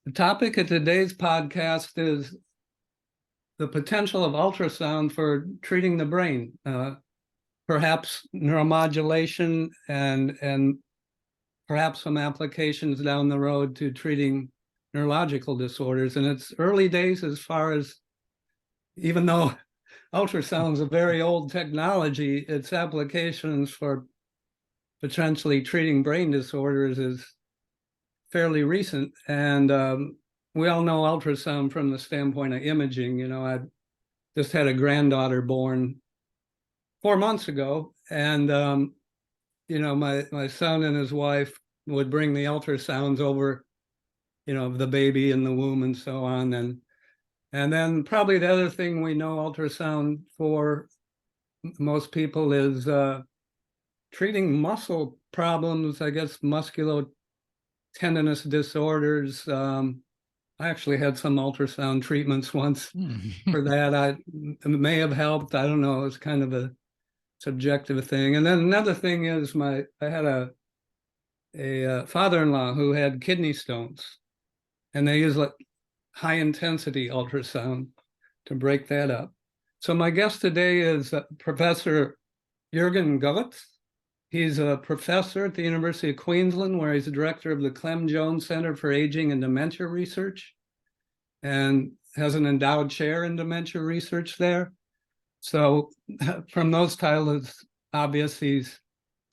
The topic of today's podcast is the potential of ultrasound for treating the brain, perhaps neuromodulation and perhaps some applications down the road to treating neurological disorders. And it's early days as far as, even though ultrasound is a very old technology, its applications for potentially treating brain disorders is fairly recent. And we all know ultrasound from the standpoint of imaging. You know, I just had a granddaughter born 4 months ago, and you know, my son and his wife would bring the ultrasounds over, you know, of the baby in the womb and so on. And then probably the other thing we know ultrasound for most people is treating muscle problems, I guess, musculotendinous disorders. I actually had some ultrasound treatments once for that. It may have helped. I don't know. It's kind of a subjective thing. And then another thing is I had a father-in-law who had kidney stones, and they use like high intensity ultrasound to break that up. So my guest today is Professor Jürgen Götz. He's a professor at the University of Queensland, where he's the director of the Clem Jones Center for Aging and Dementia Research, and has an endowed chair in dementia research there. So from those titles, it's obvious he's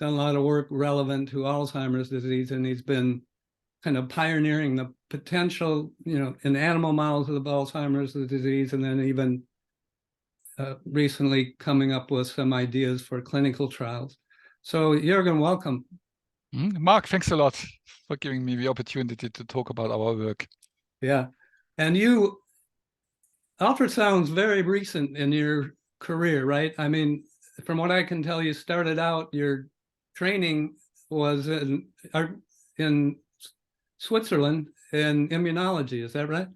done a lot of work relevant to Alzheimer's disease, and he's been kind of pioneering the potential, you know, in animal models of Alzheimer's disease, and then even recently coming up with some ideas for clinical trials. So Jürgen, welcome. Mark, thanks a lot for giving me the opportunity to talk about our work. Yeah, and ultrasound's very recent in your career, right? I mean, from what I can tell, you started out, your training was in Switzerland in immunology, is that right?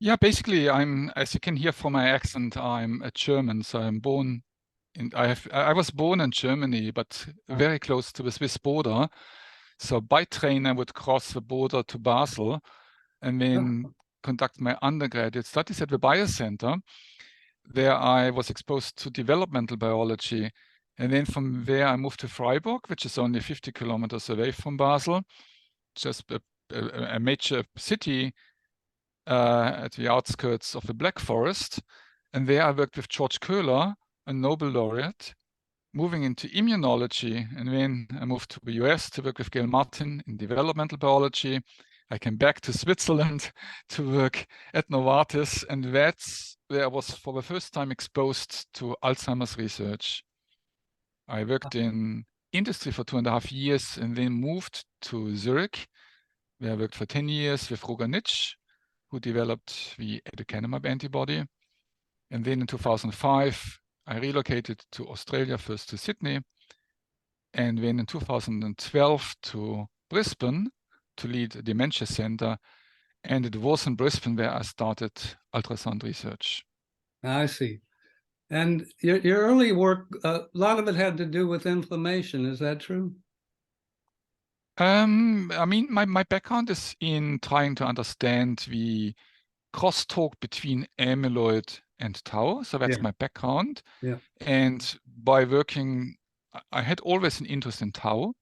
Yeah, basically, as you can hear from my accent, I'm a German, so I'm born I was born in Germany, but very close to the Swiss border. So by train, I would cross the border to Basel and then conduct my undergraduate studies at the Biocenter. There I was exposed to developmental biology. And then from there, I moved to Freiburg, which is only 50 kilometers away from Basel, just a major city at the outskirts of the Black Forest. And there I worked with George Köhler, a Nobel laureate, moving into immunology. And then I moved to the US to work with Gail Martin in developmental biology. I came back to Switzerland to work at Novartis. And that's where I was for the first time exposed to Alzheimer's research. I worked in industry for 2.5 years and then moved to Zurich, where I worked for 10 years with Roger Nitsch, who developed the aducanumab antibody. And then in 2005, I relocated to Australia, first to Sydney, and then in 2012 to Brisbane to lead a dementia center. And it was in Brisbane where I started ultrasound research. I see. And your early work, a lot of it had to do with inflammation. Is that true? I mean, my background is in trying to understand the crosstalk between amyloid and tau. So that's my background. Yeah. And by working, I had always an interest in tau.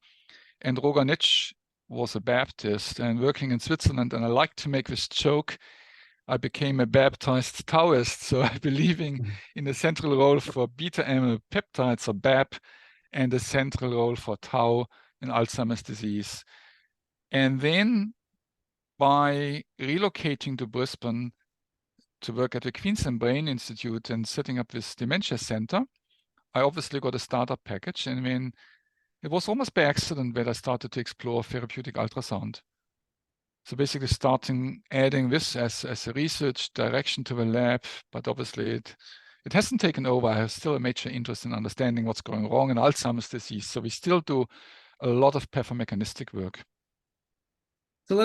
And Roger Nitsch was a Baptist and working in Switzerland. And I like to make this joke. I became a baptized Taoist. So I believing in a central role for beta amyloid peptides, or BAP, and a central role for tau in Alzheimer's disease. And then by relocating to Brisbane to work at the Queensland Brain Institute and setting up this dementia center, I obviously got a startup package. And then it was almost by accident that I started to explore therapeutic ultrasound. So basically adding this as a research direction to the lab, but obviously it hasn't taken over. I have still a major interest in understanding what's going wrong in Alzheimer's disease. So we still do a lot of pathomechanistic work. So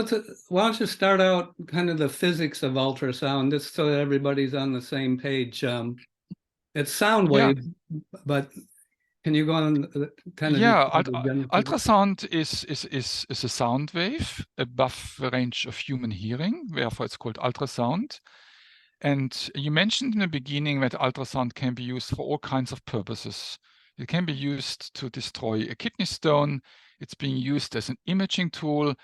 why don't you start out kind of the physics of ultrasound, just so that everybody's on the same page. It's sound wave, but Can you go on kind of Yeah, describe the general physics? ultrasound is a sound wave above the range of human hearing, therefore it's called ultrasound. And you mentioned in the beginning that ultrasound can be used for all kinds of purposes. It can be used to destroy a kidney stone. It's being used as an imaging tool.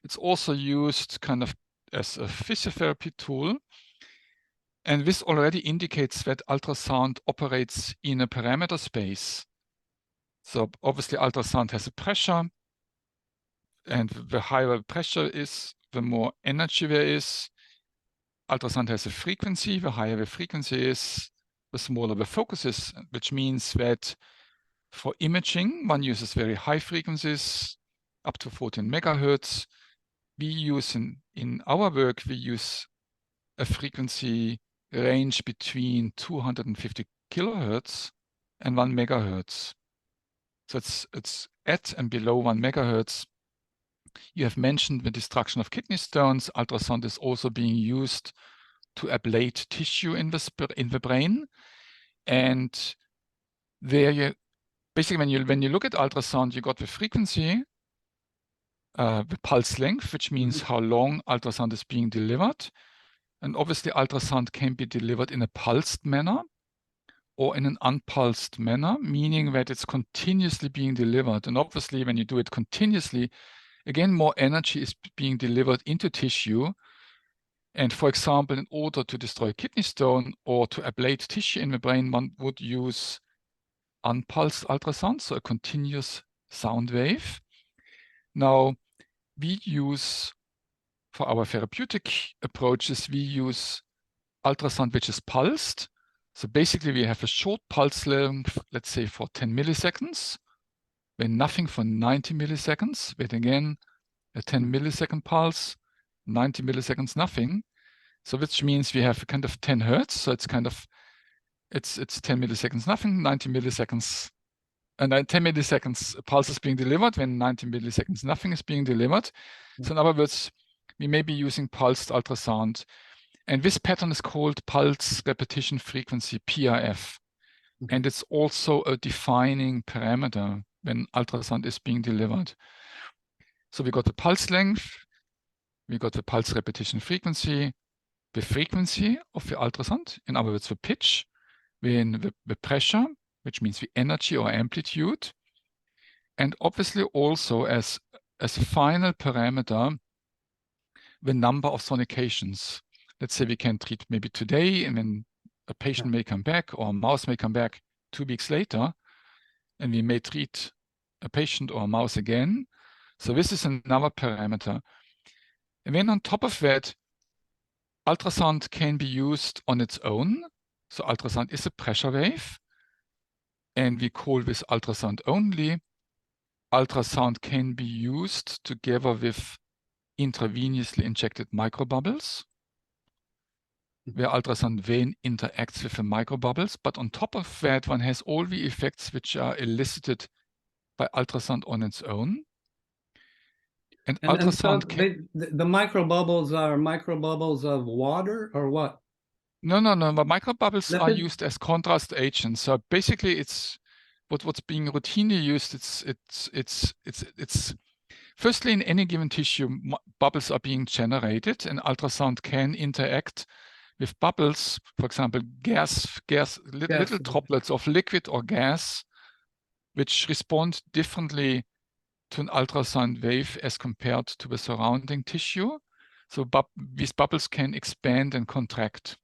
It's also used kind of as a physiotherapy tool. And this already indicates that ultrasound operates in a parameter space. So obviously ultrasound has a pressure, and the higher the pressure is, the more energy there is. Ultrasound has a frequency. The higher the frequency is, the smaller the focus is, which means that for imaging, one uses very high frequencies, up to 14 megahertz. We use in our work, we use a frequency range between 250 kilohertz and 1 megahertz. So it's at and below 1 megahertz. You have mentioned the destruction of kidney stones. Ultrasound is also being used to ablate tissue in the brain. And there you basically, when you look at ultrasound, you got the frequency, the pulse length, which means how long ultrasound is being delivered. And obviously ultrasound can be delivered in a pulsed manner or in an unpulsed manner, meaning that it's continuously being delivered. And obviously when you do it continuously, again, more energy is being delivered into tissue. And for example, in order to destroy kidney stone or to ablate tissue in the brain, one would use unpulsed ultrasound, so a continuous sound wave. Now, we use, for our therapeutic approaches, we use ultrasound which is pulsed. So basically we have a short pulse length, let's say for 10 milliseconds, then nothing for 90 milliseconds, but again, a 10 millisecond pulse, 90 milliseconds, nothing. So which means we have a kind of 10 hertz. So it's kind of, it's 10 milliseconds, nothing, 90 milliseconds, and then 10 milliseconds a pulse is being delivered, when 90 milliseconds, nothing is being delivered. So in other words, we may be using pulsed ultrasound. And this pattern is called pulse repetition frequency, PRF. And it's also a defining parameter when ultrasound is being delivered. So we got the pulse length, we got the pulse repetition frequency, the frequency of the ultrasound, in other words, the pitch, then the pressure, which means the energy or amplitude, and obviously also as a final parameter, the number of sonications. Let's say we can treat maybe today, and then a patient may come back, or a mouse may come back 2 weeks later, and we may treat a patient or a mouse again. So this is another parameter. And then on top of that, ultrasound can be used on its own. So ultrasound is a pressure wave, and we call this ultrasound only. Ultrasound can be used together with intravenously injected microbubbles, where ultrasound then interacts with the microbubbles. But on top of that, one has all the effects which are elicited by ultrasound on its own. And ultrasound so the microbubbles are microbubbles of water or what? No. But microbubbles are used as contrast agents. So basically, it's what's being routinely used. It's firstly, in any given tissue, bubbles are being generated, and ultrasound can interact with bubbles. For example, little droplets of liquid or gas, which respond differently to an ultrasound wave as compared to the surrounding tissue. So these bubbles can expand and contract.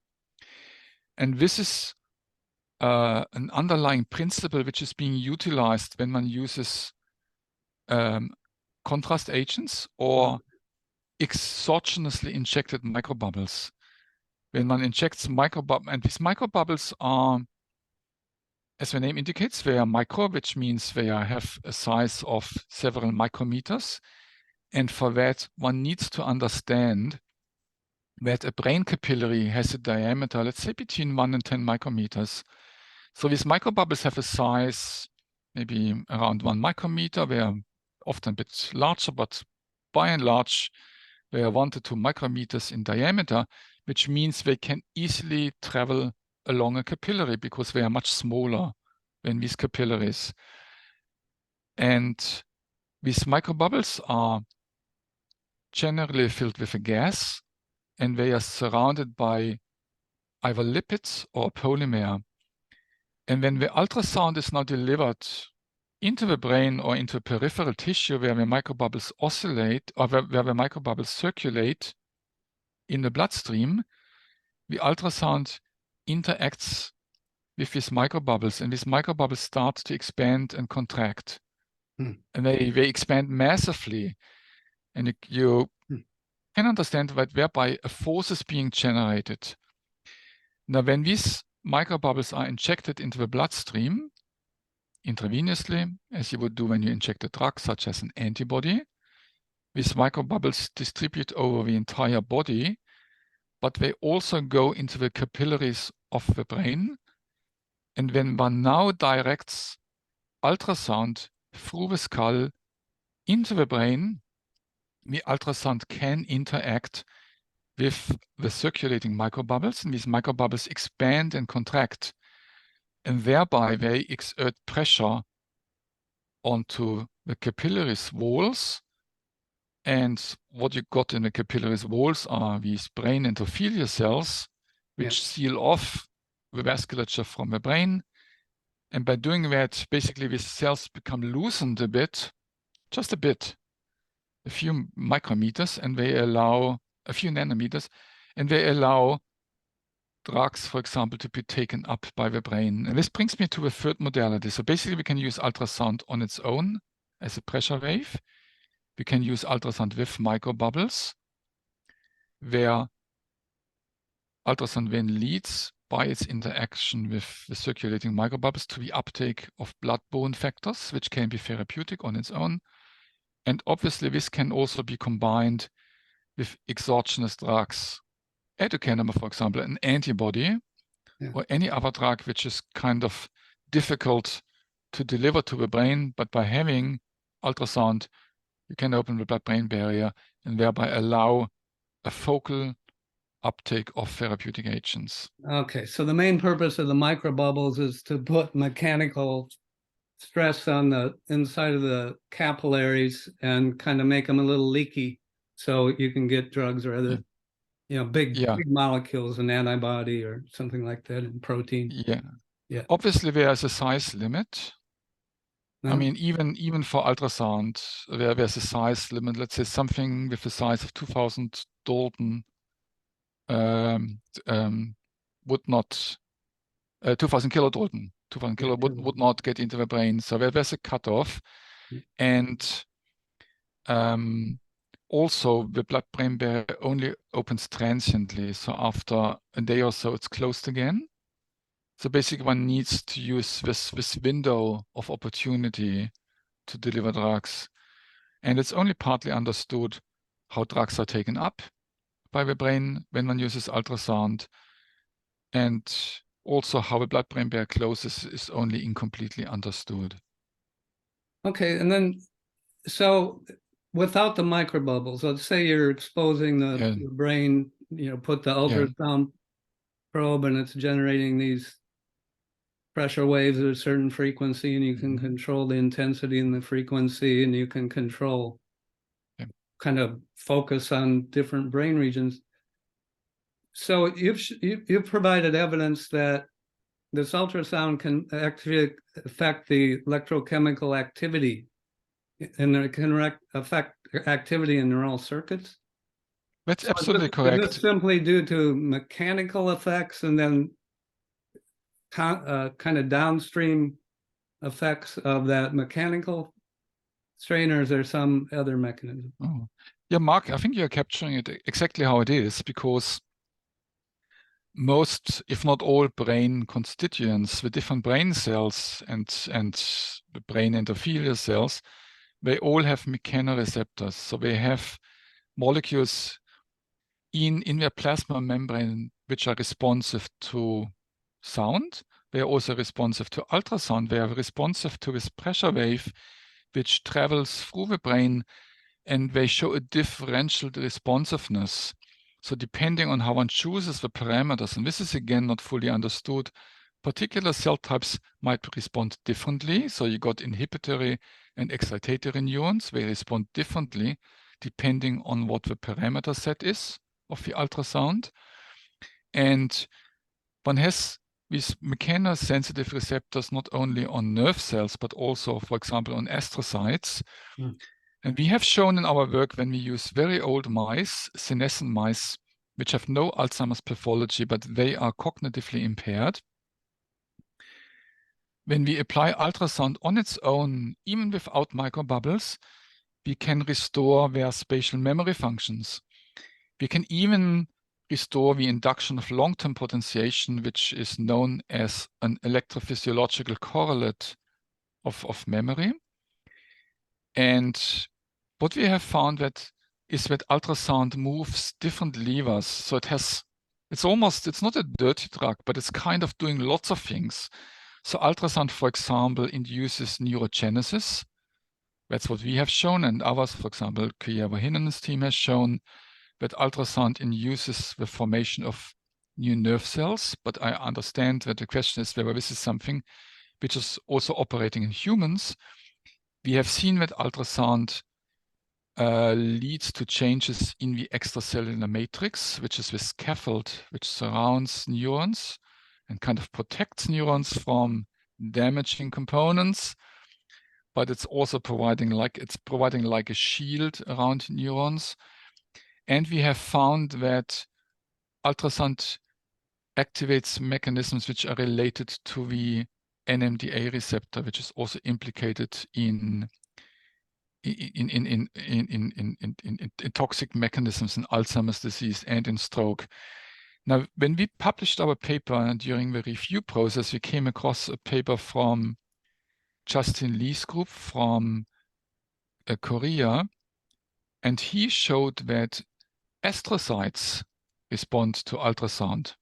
And this is an underlying principle which is being utilized when one uses contrast agents or exogenously injected microbubbles. When one injects microbubbles, and these microbubbles are, as the name indicates, they are micro, which means they have a size of several micrometers. And for that, one needs to understand that a brain capillary has a diameter, let's say between 1 and 10 micrometers. So these microbubbles have a size maybe around 1 micrometer. They are often a bit larger, but by and large, they are 1 to 2 micrometers in diameter, which means they can easily travel along a capillary because they are much smaller when these capillaries. And these microbubbles are generally filled with a gas, and they are surrounded by either lipids or polymer. And when the ultrasound is now delivered into the brain or into peripheral tissue where the microbubbles oscillate, or where the microbubbles circulate in the bloodstream, the ultrasound interacts with these microbubbles, and these microbubbles start to expand and contract. And they expand massively. And you can understand that thereby a force is being generated. Now, when these microbubbles are injected into the bloodstream intravenously, as you would do when you inject a drug such as an antibody, these microbubbles distribute over the entire body, but they also go into the capillaries of the brain. And when one now directs ultrasound through the skull into the brain, the ultrasound can interact with the circulating microbubbles, and these microbubbles expand and contract, and thereby they exert pressure onto the capillaries walls. And what you got in the capillaries walls are these brain endothelial cells, which seal off the vasculature from the brain. And by doing that, basically these cells become loosened a bit, just a bit, a few micrometers, and they allow a few nanometers, and they allow drugs, for example, to be taken up by the brain. And this brings me to a third modality. So basically we can use ultrasound on its own as a pressure wave. We can use ultrasound with microbubbles, where ultrasound then leads by its interaction with the circulating microbubbles to the uptake of blood-borne factors, which can be therapeutic on its own. And obviously this can also be combined with exogenous drugs. Aducanumab, for example, an antibody, or any other drug which is kind of difficult to deliver to the brain, but by having ultrasound, you can open the blood-brain barrier and thereby allow a focal uptake of therapeutic agents. Okay, so the main purpose of the microbubbles is to put mechanical stress on the inside of the capillaries and kind of make them a little leaky, so you can get drugs or other, big molecules, an antibody or something like that, and protein. Obviously, there is a size limit. I mean, even for ultrasound, there's a size limit. Let's say something with the size of 2,000 Dalton would not, 2,000 kilodalton. 2,000 kilo would not get into the brain. So there's a cutoff. And also the blood-brain barrier only opens transiently. So after a day or so, it's closed again. So basically one needs to use this window of opportunity to deliver drugs. And it's only partly understood how drugs are taken up by the brain when one uses ultrasound. And also how the blood-brain barrier closes is only incompletely understood. Okay, and then, so without the microbubbles, let's say you're exposing the brain, put the ultrasound probe and it's generating these pressure waves at a certain frequency, and you can control the intensity and the frequency, and you can control, kind of focus on different brain regions. So you've provided evidence that this ultrasound can actually affect the electrochemical activity, and it can affect activity in neural circuits. That's absolutely correct. Is this simply due to mechanical effects and then kind of downstream effects of that mechanical strain, or is there some other mechanism? Yeah, Mark, I think you're capturing it exactly how it is, because most, if not all, brain constituents, the different brain cells and the brain endothelial cells, they all have mechanoreceptors. So they have molecules in their plasma membrane which are responsive to sound. They are also responsive to ultrasound. They are responsive to this pressure wave which travels through the brain, and they show a differential responsiveness. So depending on how one chooses the parameters, and this is again not fully understood, particular cell types might respond differently. So you got inhibitory and excitatory neurons. They respond differently depending on what the parameter set is of the ultrasound. And one has these mechanosensitive receptors not only on nerve cells, but also, for example, on astrocytes. And we have shown in our work when we use very old mice, senescent mice, which have no Alzheimer's pathology, but they are cognitively impaired. When we apply ultrasound on its own, even without microbubbles, we can restore their spatial memory functions. We can even restore the induction of long-term potentiation, which is known as an electrophysiological correlate of memory. And what we have found is that ultrasound moves different levers. So it's not a dirty drug, but it's kind of doing lots of things. So ultrasound, for example, induces neurogenesis. That's what we have shown, and others, for example, Kia Vahinen's team has shown that ultrasound induces the formation of new nerve cells. But I understand that the question is whether this is something which is also operating in humans. We have seen that ultrasound leads to changes in the extracellular matrix, which is the scaffold which surrounds neurons and kind of protects neurons from damaging components, but it's also providing like a shield around neurons. And we have found that ultrasound activates mechanisms which are related to the NMDA receptor, which is also implicated in toxic mechanisms in Alzheimer's disease and in stroke. Now, when we published our paper during the review process, we came across a paper from Justin Lee's group from Korea, and he showed that astrocytes respond to ultrasound.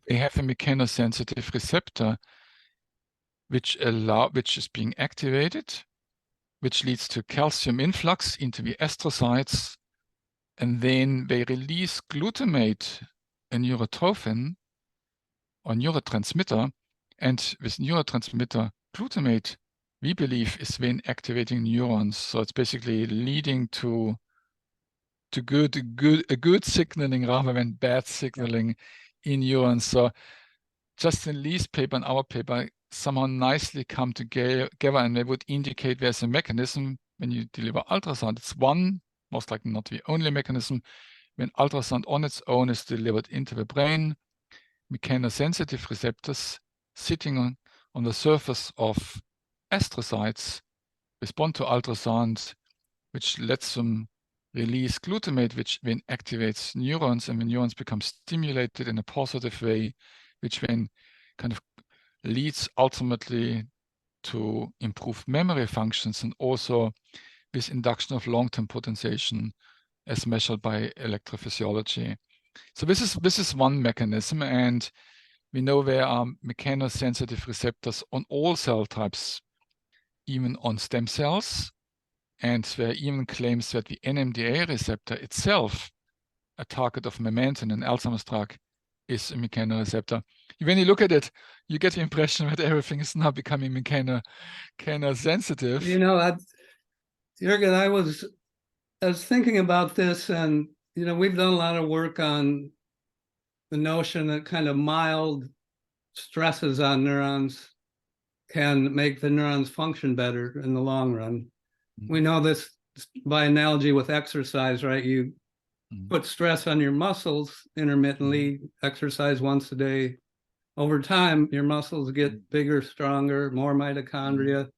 They have a mechanosensitive receptor which is being activated, which leads to calcium influx into the astrocytes, and then they release glutamate, a neurotrophin or neurotransmitter, and this neurotransmitter glutamate, we believe, is then activating neurons. So it's basically leading to good signaling rather than bad signaling in neurons. So Justin Lee's paper and our paper somehow nicely come together, and they would indicate there's a mechanism when you deliver ultrasound. It's one, most likely not the only mechanism. When ultrasound on its own is delivered into the brain, mechanosensitive receptors sitting on the surface of astrocytes respond to ultrasound, which lets them release glutamate, which then activates neurons, and the neurons become stimulated in a positive way, which then kind of leads ultimately to improved memory functions and also this induction of long-term potentiation as measured by electrophysiology. So this is one mechanism, and we know there are mechanosensitive receptors on all cell types, even on stem cells, and there are even claims that the NMDA receptor itself, a target of memantine in Alzheimer's drug, is a mechanoreceptor. When you look at it, you get the impression that everything is now becoming mechanosensitive. You know, Jürgen, I was thinking about this, and we've done a lot of work on the notion that kind of mild stresses on neurons can make the neurons function better in the long run. We know this by analogy with exercise, right? You put stress on your muscles intermittently, exercise once a day. Over time, your muscles get bigger, stronger, more mitochondria.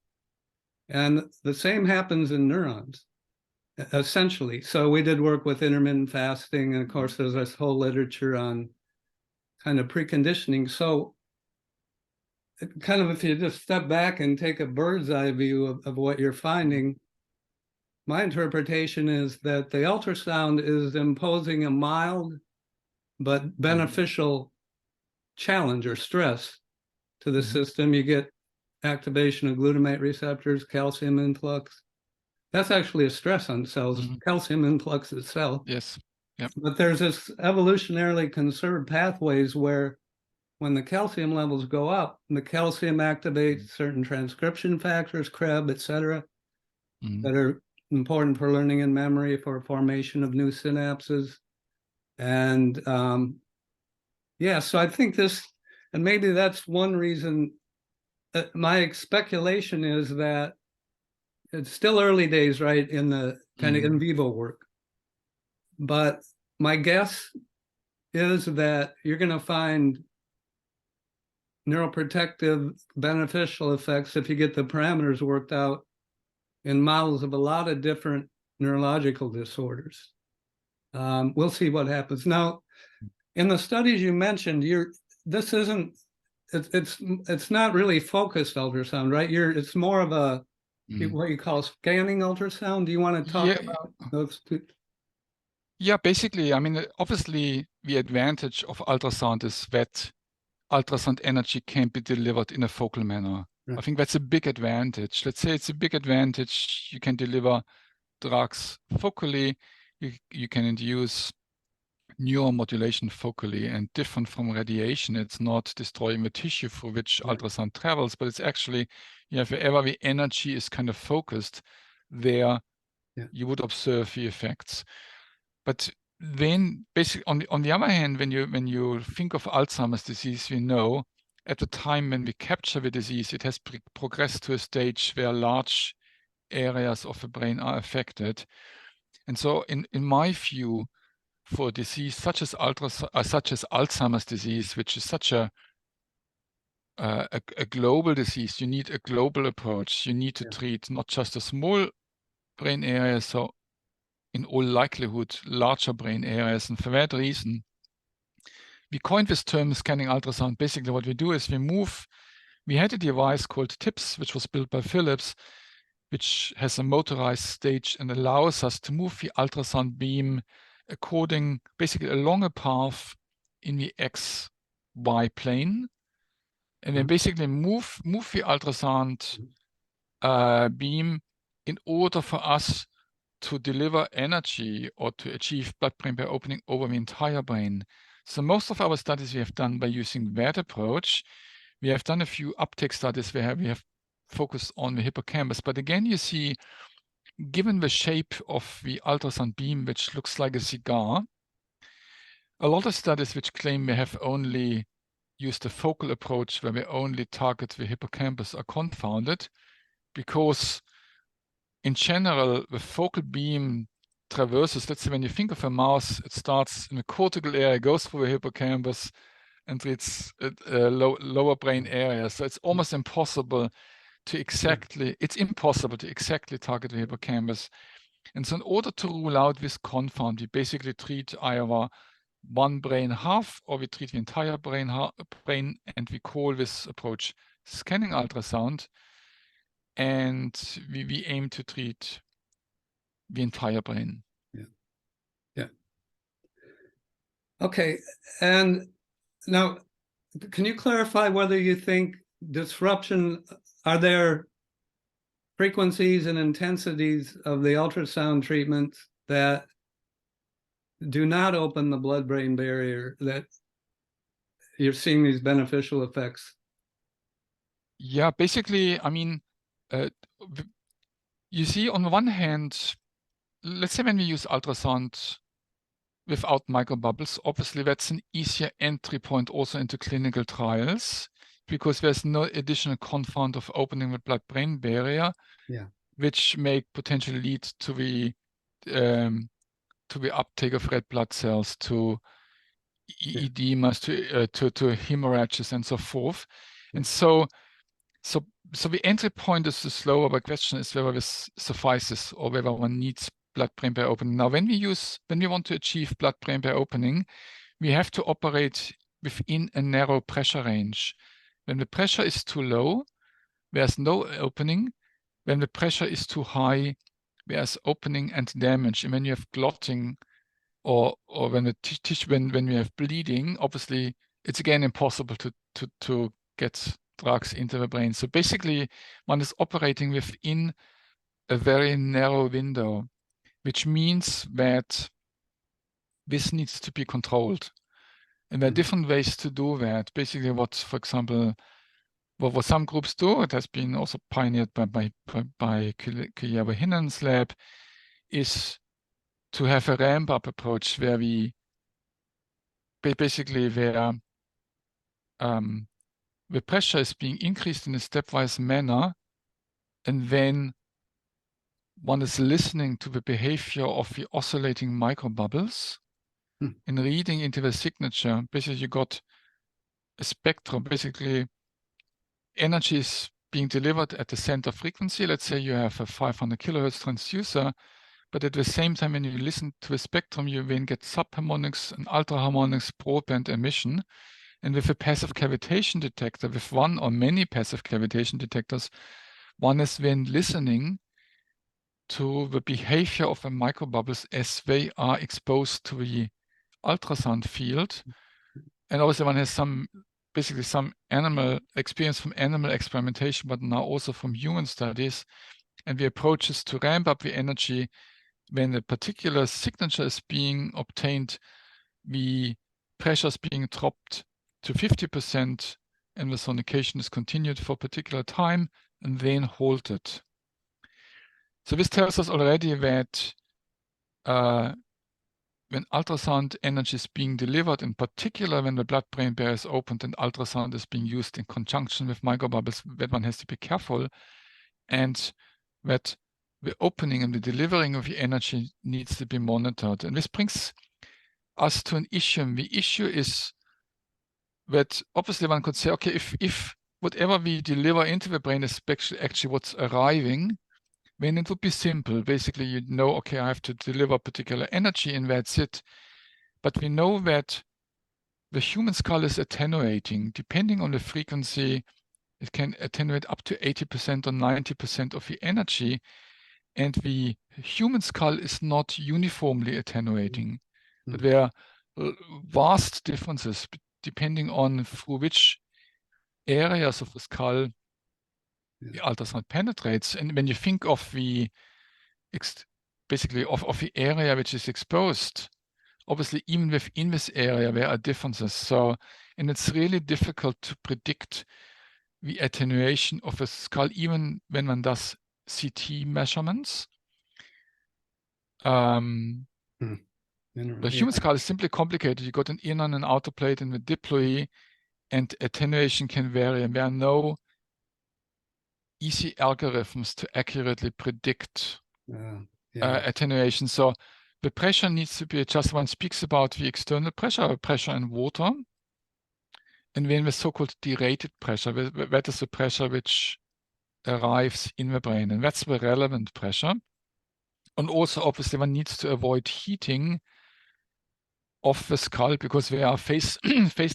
And the same happens in neurons, essentially. So we did work with intermittent fasting, and of course, there's this whole literature on kind of preconditioning. So kind of if you just step back and take a bird's eye view of what you're finding, my interpretation is that the ultrasound is imposing a mild but beneficial challenge or stress to the system. You get activation of glutamate receptors, calcium influx. That's actually a stress on cells, calcium influx itself. Yes. Yep. But there's this evolutionarily conserved pathways where when the calcium levels go up, the calcium activates certain transcription factors, CREB, et cetera, that are important for learning and memory, for formation of new synapses. And yeah, so I think this, and maybe that's one reason. My speculation is that it's still early days, right, in the kind of in vivo work. But my guess is that you're going to find neuroprotective beneficial effects if you get the parameters worked out in models of a lot of different neurological disorders. We'll see what happens. Now, in the studies you mentioned, this isn't, it's not really focused ultrasound, right? It's more of a what you call scanning ultrasound. Do you want to talk about those two? Yeah, basically, I mean, obviously, the advantage of ultrasound is that ultrasound energy can be delivered in a focal manner. Right. I think that's a big advantage. Let's say it's a big advantage. You can deliver drugs focally. You can induce neuromodulation focally, and different from radiation, it's not destroying the tissue through which ultrasound travels, but it's actually, wherever the energy is kind of focused, there you would observe the effects. But then, basically, on the other hand, when you think of Alzheimer's disease, we know at the time when we capture the disease, it has progressed to a stage where large areas of the brain are affected. And so, in my view, for a disease such as Alzheimer's disease, which is such a global disease, you need a global approach. You need to treat not just a small brain area, so in all likelihood, larger brain areas. And for that reason, we coined this term scanning ultrasound. Basically, what we do is we had a device called TIPS, which was built by Philips, which has a motorized stage and allows us to move the ultrasound beam according, basically along a path in the XY plane. And then basically move the ultrasound beam in order for us to deliver energy or to achieve blood-brain barrier opening over the entire brain. So most of our studies we have done by using that approach. We have done a few uptake studies where we have focused on the hippocampus. But again, you see, given the shape of the ultrasound beam, which looks like a cigar, a lot of studies which claim we have only used a focal approach where we only target the hippocampus are confounded, because in general, the focal beam traverses, let's say when you think of a mouse, it starts in the cortical area, goes through the hippocampus, and it's lower brain area. So it's almost impossible to exactly target the hippocampus. And so in order to rule out this confound, we basically treat either one brain half, or we treat the entire brain, and we call this approach scanning ultrasound. And we aim to treat the entire brain. Yeah. Okay. And now, can you clarify whether you think disruption, are there frequencies and intensities of the ultrasound treatments that do not open the blood-brain barrier, that you're seeing these beneficial effects? Yeah, basically, I mean, you see, on the one hand, let's say when we use ultrasound without microbubbles, obviously that's an easier entry point also into clinical trials, because there's no additional confound of opening the blood-brain barrier, which may potentially lead to the uptake of red blood cells, to edemas, to hemorrhages, and so forth. And so the entry point is slower, but the question is whether this suffices or whether one needs blood-brain barrier opening. Now, when we want to achieve blood-brain barrier opening, we have to operate within a narrow pressure range. When the pressure is too low, there's no opening. When the pressure is too high, there's opening and damage. And when you have clotting, or when when we have bleeding, obviously it's again impossible to get drugs into the brain. So basically, one is operating within a very narrow window, which means that this needs to be controlled. And there are different ways to do that. Basically, what, for example, what some groups do, it has been also pioneered by Hinen's lab, is to have a ramp-up approach where we basically where the pressure is being increased in a stepwise manner, and then one is listening to the behavior of the oscillating microbubbles and reading into the signature. Basically, you got a spectrum. Basically, energy is being delivered at the center frequency. Let's say you have a 500 kilohertz transducer, but at the same time, when you listen to the spectrum, you then get subharmonics and ultraharmonics, broadband emission. And with a passive cavitation detector, with one or many passive cavitation detectors, one is then listening to the behavior of the microbubbles as they are exposed to the ultrasound field. And also one has basically some animal experience from animal experimentation, but now also from human studies. And the approach is to ramp up the energy when a particular signature is being obtained, the pressure is being dropped to 50%, and the sonication is continued for a particular time and then halted. So this tells us already that when ultrasound energy is being delivered, in particular when the blood-brain barrier is opened and ultrasound is being used in conjunction with microbubbles, that one has to be careful, and that the opening and the delivering of the energy needs to be monitored. And this brings us to an issue. The issue is that obviously one could say, okay, if whatever we deliver into the brain is actually what's arriving, then it would be simple. Basically, you know, okay, I have to deliver particular energy and that's it. But we know that the human skull is attenuating. Depending on the frequency, it can attenuate up to 80% or 90% of the energy. And the human skull is not uniformly attenuating. But there are vast differences depending on through which areas of the skull the ultrasound penetrates. And when you think of the basically of the area which is exposed, obviously even within this area there are differences. So, and it's really difficult to predict the attenuation of a skull even when one does CT measurements. The human skull is simply complicated. You got an inner and an outer plate in the diploe, and attenuation can vary. And there are no easy algorithms to accurately predict attenuation. So the pressure needs to be adjusted. One speaks about the external pressure, pressure in water, and then the so-called derated pressure. That is the pressure which arrives in the brain, and that's the relevant pressure. And also, obviously, one needs to avoid heating of the skull because there are phase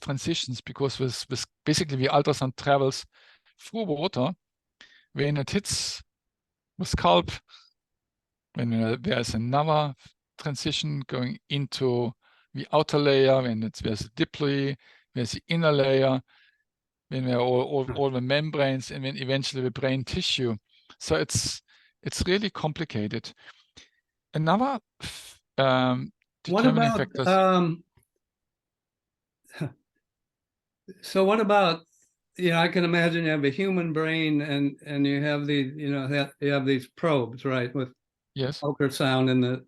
transitions, because with basically the ultrasound travels through water. When it hits the scalp, when there's another transition going into the outer layer, when there's a diploe, there's the inner layer, when there are all the membranes, and then eventually the brain tissue. So it's really complicated. Another determining factors. So what about, I can imagine you have a human brain and you have these, you have these probes, right, with ultrasound, and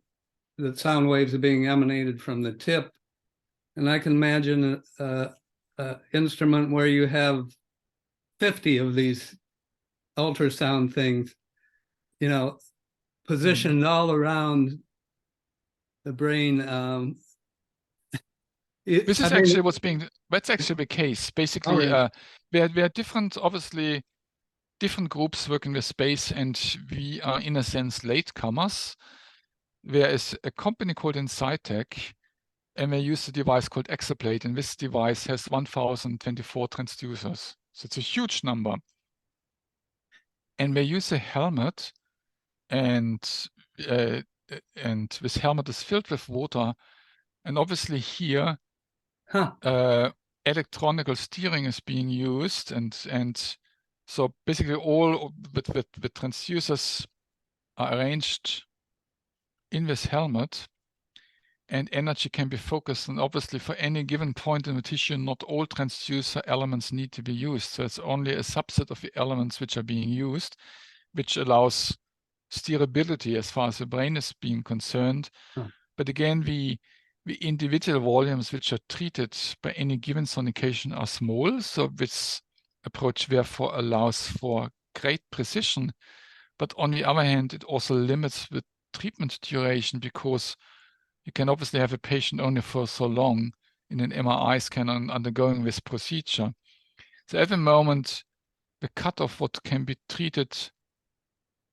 the sound waves are being emanated from the tip. And I can imagine an instrument where you have 50 of these ultrasound things, positioned all around the brain. This is actually that's actually the case. Basically, there are different, obviously, different groups working with space, and we are, in a sense, latecomers. There is a company called Insitec, and they use a device called Exoplate, and this device has 1,024 transducers. So it's a huge number. And they use a helmet, and this helmet is filled with water, and obviously here, electronical steering is being used, and so basically all the transducers are arranged in this helmet, and energy can be focused. And obviously for any given point in the tissue, not all transducer elements need to be used. So it's only a subset of the elements which are being used, which allows steerability as far as the brain is being concerned. Huh. But again, the individual volumes which are treated by any given sonication are small. So this approach therefore allows for great precision. But on the other hand, it also limits the treatment duration, because you can obviously have a patient only for so long in an MRI scan undergoing this procedure. So at the moment, the cutoff what can be treated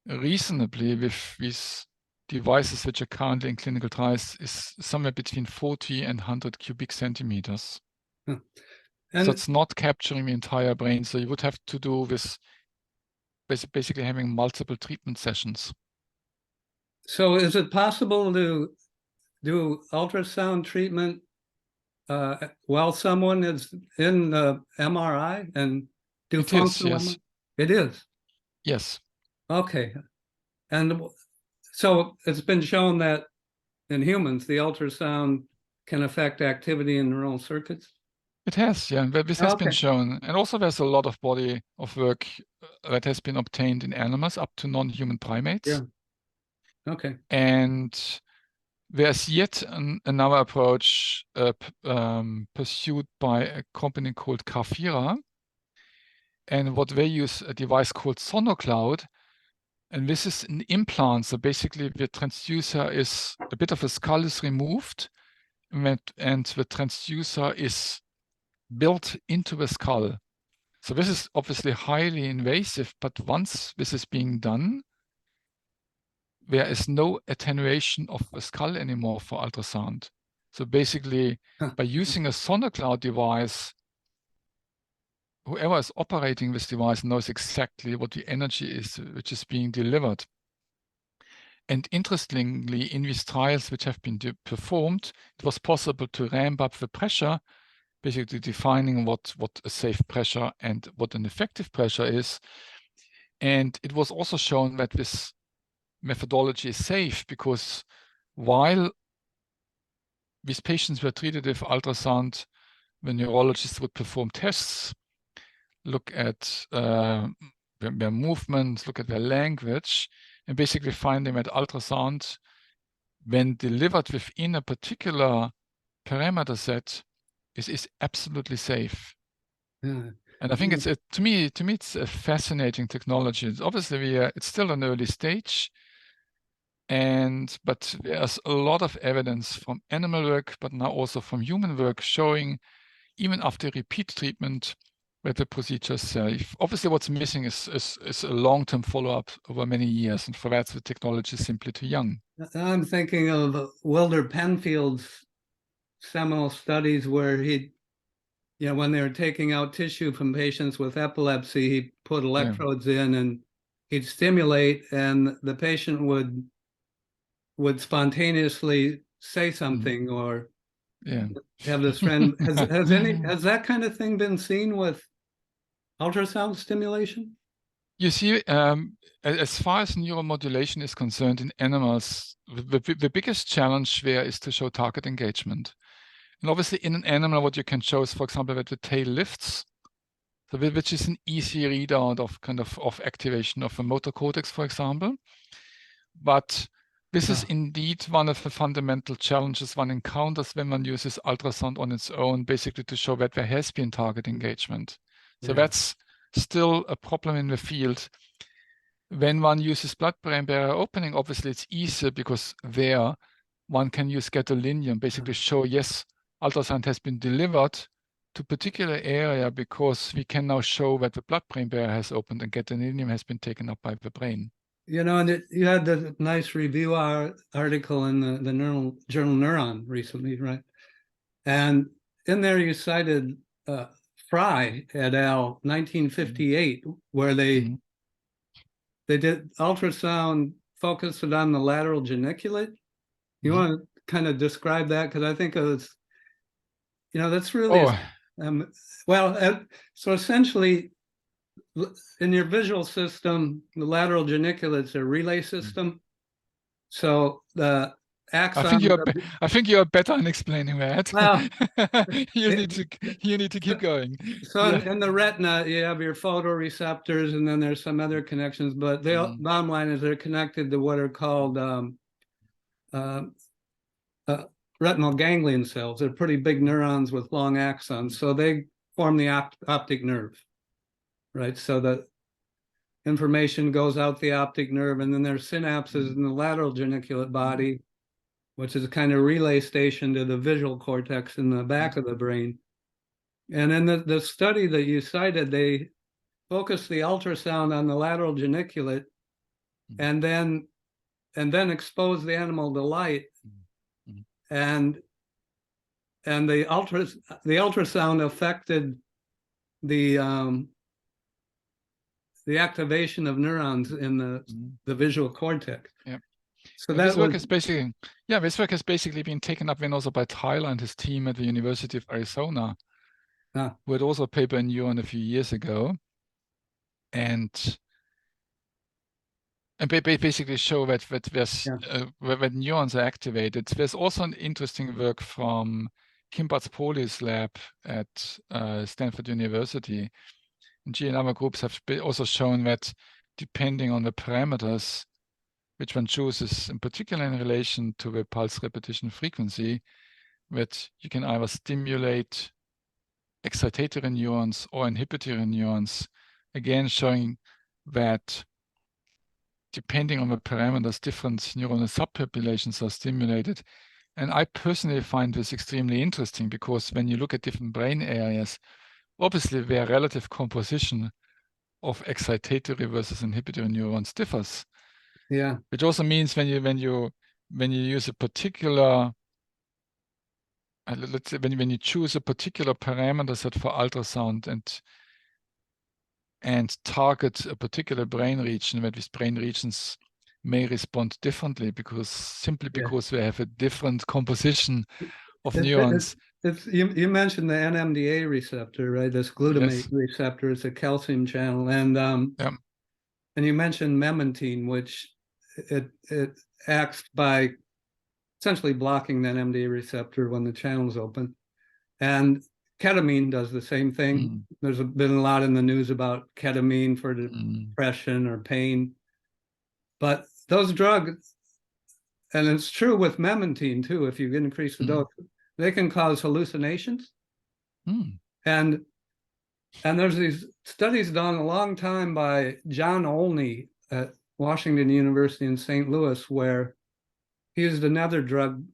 reasonably with these devices which are currently in clinical trials is somewhere between 40 and 100 cubic centimeters. Huh. So And it's not capturing the entire brain. So you would have to do this, basically having multiple treatment sessions. so is it possible to do ultrasound treatment while someone is in the MRI and do It is, functional yes. MRI? It is. Yes. Okay. And so it's been shown that in humans, the ultrasound can affect activity in neural circuits? It has, yeah. This has been Okay. shown. And also there's a lot of body of work that has been obtained in animals up to non-human primates. Yeah. Okay. And there's yet another approach pursued by a company called Carfira. And what they use a device called SonoCloud. And this is an implant. So basically the transducer is, a bit of a skull is removed, and the transducer is built into the skull. So this is obviously highly invasive, but once this is being done, there is no attenuation of the skull anymore for ultrasound. So basically, by using a SonoCloud device, whoever is operating this device knows exactly what the energy is which is being delivered. And interestingly, in these trials which have been performed, it was possible to ramp up the pressure, basically defining what a safe pressure and what an effective pressure is. And it was also shown that this methodology is safe, because while these patients were treated with ultrasound, the neurologists would perform tests, look at their movements, look at their language, and basically finding that ultrasound, when delivered within a particular parameter set, is absolutely safe. Yeah. And I think it's to me it's a fascinating technology. It's obviously it's still an early stage, but there's a lot of evidence from animal work, but now also from human work, showing even after repeat treatment that the procedure is safe. Obviously, what's missing is a long-term follow-up over many years, and for that, the technology is simply too young. I'm thinking of Wilder Penfield's seminal studies where when they were taking out tissue from patients with epilepsy, he put electrodes in and he'd stimulate, and the patient would spontaneously say something or have this friend. Has that kind of thing been seen with ultrasound stimulation? You see, as far as neuromodulation is concerned in animals, the biggest challenge there is to show target engagement. And obviously in an animal, what you can show is, for example, that the tail lifts, so which is an easy readout of activation of the motor cortex, for example. But this is indeed one of the fundamental challenges one encounters when one uses ultrasound on its own, basically to show that there has been target engagement. So that's still a problem in the field. When one uses blood-brain barrier opening, obviously it's easier, because there one can use gadolinium, basically show, yes, ultrasound has been delivered to a particular area, because we can now show that the blood-brain barrier has opened and gadolinium has been taken up by the brain. And you had the nice review article in the journal Neuron recently, right? And in there you cited Fry et al. 1958, where they did ultrasound focused on the lateral geniculate. You want to kind of describe that? Because I think it was, that's really, so essentially in your visual system, the lateral geniculate's a relay system. So axons. I think you are better in explaining that. Well, you need to keep going. So in the retina, you have your photoreceptors, and then there's some other connections. But the bottom line is they're connected to what are called retinal ganglion cells. They're pretty big neurons with long axons, so they form the optic nerve, right? So the information goes out the optic nerve, and then there's synapses in the lateral geniculate body, which is a kind of relay station to the visual cortex in the back of the brain. And in the study that you cited, they focused the ultrasound on the lateral geniculate, and then exposed the animal to light, and the ultrasound affected the activation of neurons in the visual cortex. Yeah. So this work has basically been taken up then also by Tyler and his team at the University of Arizona, who had also a paper in Neuron a few years ago, and basically show that when neurons are activated. There's also an interesting work from Kim Batz-Poli's lab at Stanford University. And she and other groups have also shown that depending on the parameters which one chooses, in particular in relation to the pulse repetition frequency, that you can either stimulate excitatory neurons or inhibitory neurons, again showing that depending on the parameters, different neuronal subpopulations are stimulated. And I personally find this extremely interesting, because when you look at different brain areas, obviously their relative composition of excitatory versus inhibitory neurons differs. Yeah. Which also means when you use a particular let's say when you choose a particular parameter set for ultrasound and target a particular brain region, that these brain regions may respond differently because they have a different composition of neurons. You mentioned the NMDA receptor, right? This glutamate receptor is a calcium channel, and you mentioned memantine, which it acts by essentially blocking that NMDA receptor when the channel's open, and ketamine does the same thing. There's been a lot in the news about ketamine for depression or pain, but those drugs, and it's true with memantine too, if you increase the dose, they can cause hallucinations. And there's these studies done a long time by John Olney at Washington University in St. Louis, where he used another drug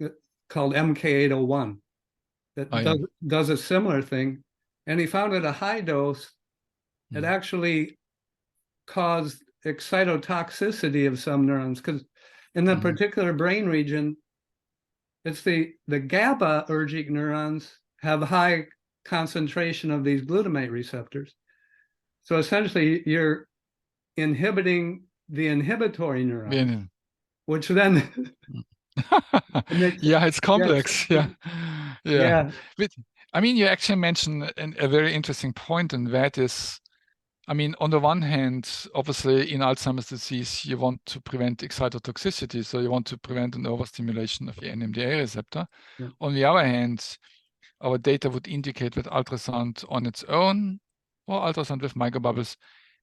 called MK801 that does a similar thing. And he found at a high dose, it actually caused excitotoxicity of some neurons, because in the particular brain region, it's the GABAergic neurons have high concentration of these glutamate receptors. So essentially, you're inhibiting the inhibitory neuron, which then it's complex. Yeah. But, I mean, you actually mentioned a very interesting point, and that is, I mean, on the one hand, obviously in Alzheimer's disease, you want to prevent excitotoxicity, so you want to prevent an overstimulation of the NMDA receptor. On the other hand, our data would indicate that ultrasound on its own or ultrasound with microbubbles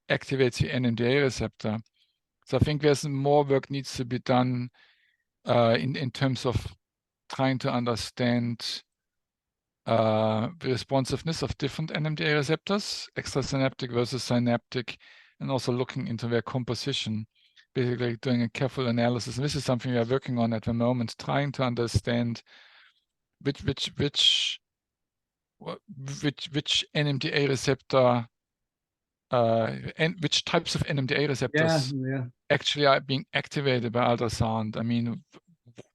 activates the NMDA receptor. So I think there's more work needs to be done in terms of trying to understand the responsiveness of different NMDA receptors, extrasynaptic versus synaptic, and also looking into their composition, basically doing a careful analysis. And this is something we are working on at the moment, trying to understand which NMDA receptor and which types of NMDA receptors actually are being activated by ultrasound. I mean,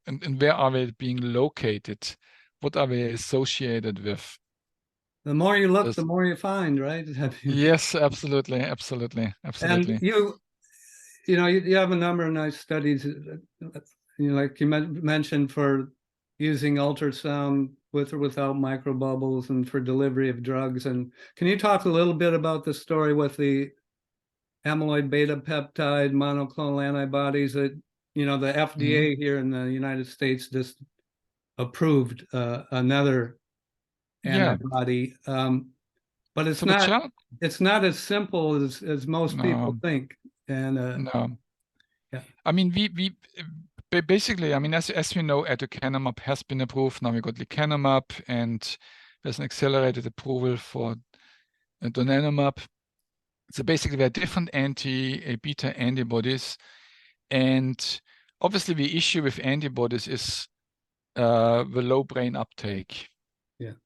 and where are they being located? What are they associated with? The more you look, the more you find, right? Yes, absolutely. And you have a number of nice studies, like you mentioned, for using ultrasound with or without microbubbles and for delivery of drugs. And can you talk a little bit about the story with the amyloid beta peptide monoclonal antibodies that You know, the FDA here in the United States just approved another Yeah. antibody, but it's So the not challenge, it's not as simple as most people no, think. And no. yeah, I mean, basically, I mean, as we know, aducanumab has been approved. Now we got lecanemab, and there's an accelerated approval for donanemab. So basically, there are different anti-beta antibodies, and obviously, the issue with antibodies is the low brain uptake. yeah.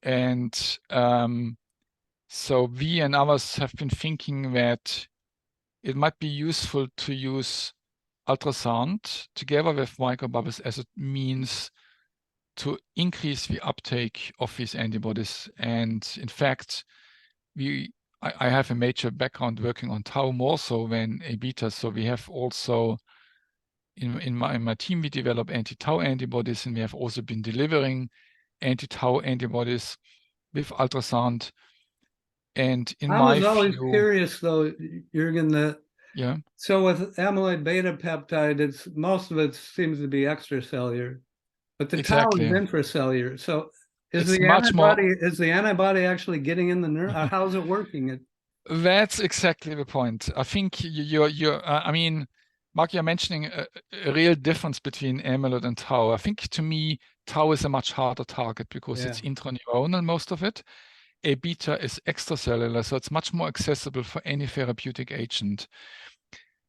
And so we and others have been thinking that it might be useful to use ultrasound together with microbubbles as a means to increase the uptake of these antibodies. And in fact, I have a major background working on tau more so than A beta. So we have also in my team, we develop anti-tau antibodies, and we have also been delivering anti-tau antibodies with ultrasound. And in I my was always view, curious though, Jürgen, yeah, so with amyloid beta peptide, it's most of it seems to be extracellular, but the tau is exactly. intracellular. So It's much more. is the antibody actually getting in the neuron? How's it working? That's exactly the point. I think I mean, Mark, you're mentioning a real difference between amyloid and tau. I think to me, tau is a much harder target because Yeah. it's intraneuronal, most of it. A beta is extracellular, so it's much more accessible for any therapeutic agent.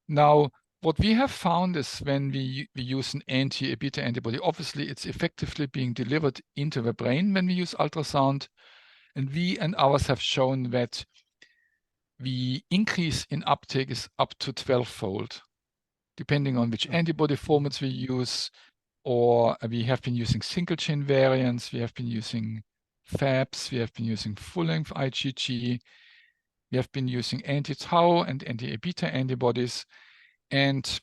Now, what we have found is when we use an anti-A beta antibody, obviously it's effectively being delivered into the brain when we use ultrasound. And we and others have shown that the increase in uptake is up to 12-fold, depending on which antibody formats we use, or we have been using single chain variants, we have been using Fabs, we have been using full-length IgG, we have been using anti-tau and anti-A beta antibodies. And